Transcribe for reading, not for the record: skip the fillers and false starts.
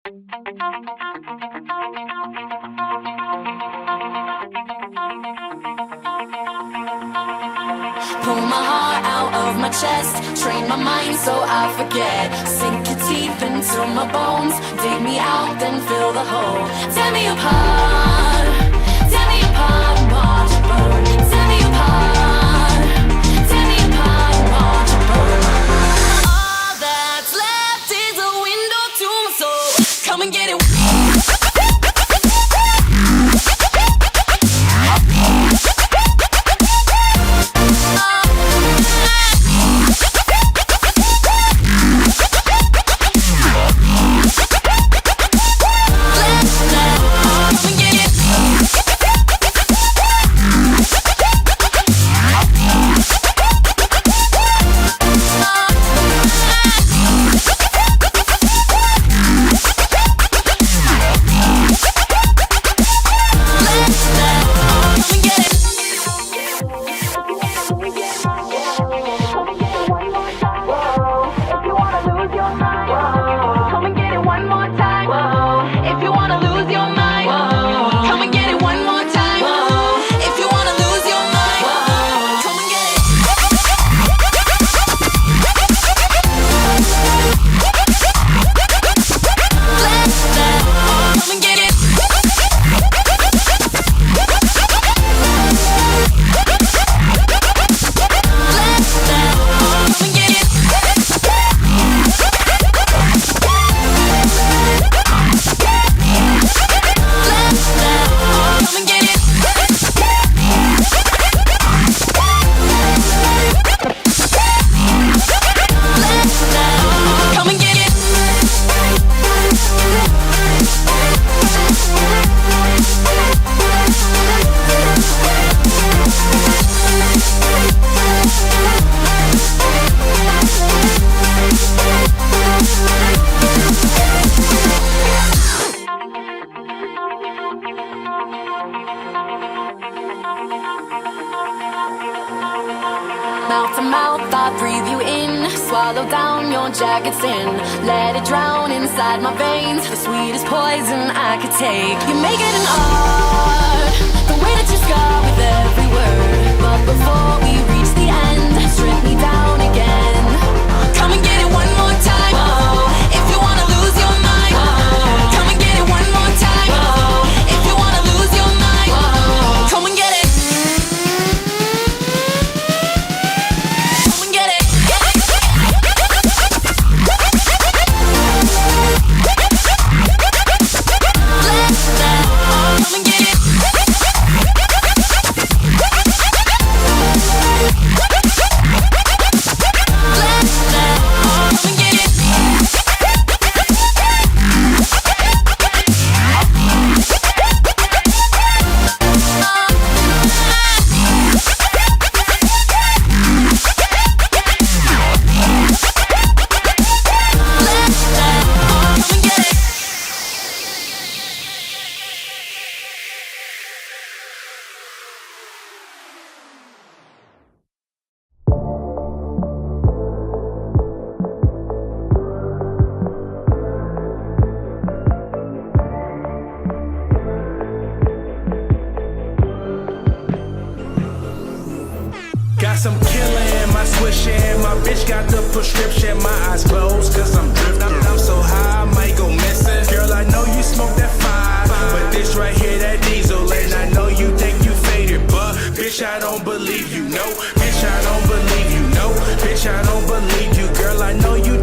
Pull my heart out of my chest, train my mind so I forget. Sink your teeth into my bones, dig me out, then fill the hole. Tear me apart and watch it burn. Tear me apart and watch it burn. All that's left is a window to my soul. Come and get it. Mouth to mouth, I breathe you in. Swallow down your jagged sin. Let it drown inside my veins. The sweetest poison I could take. You make it an art, the way that you scar with every word. But before we reach the end, strip me down again. Come and get it one more time. If you wanna lose your mind, come and get it one more time. If you wanna lose your mind, come and get it. Some killing, my swishing, my bitch got the prescription, my eyes closed cause I'm drifting. I'm so high, I might go missing. Girl, I know you smoke that fire, but this right here, that diesel, and I know you think you faded, but bitch, I don't believe you, no. Bitch, I don't believe you, no. Bitch, I don't believe you, girl, I know you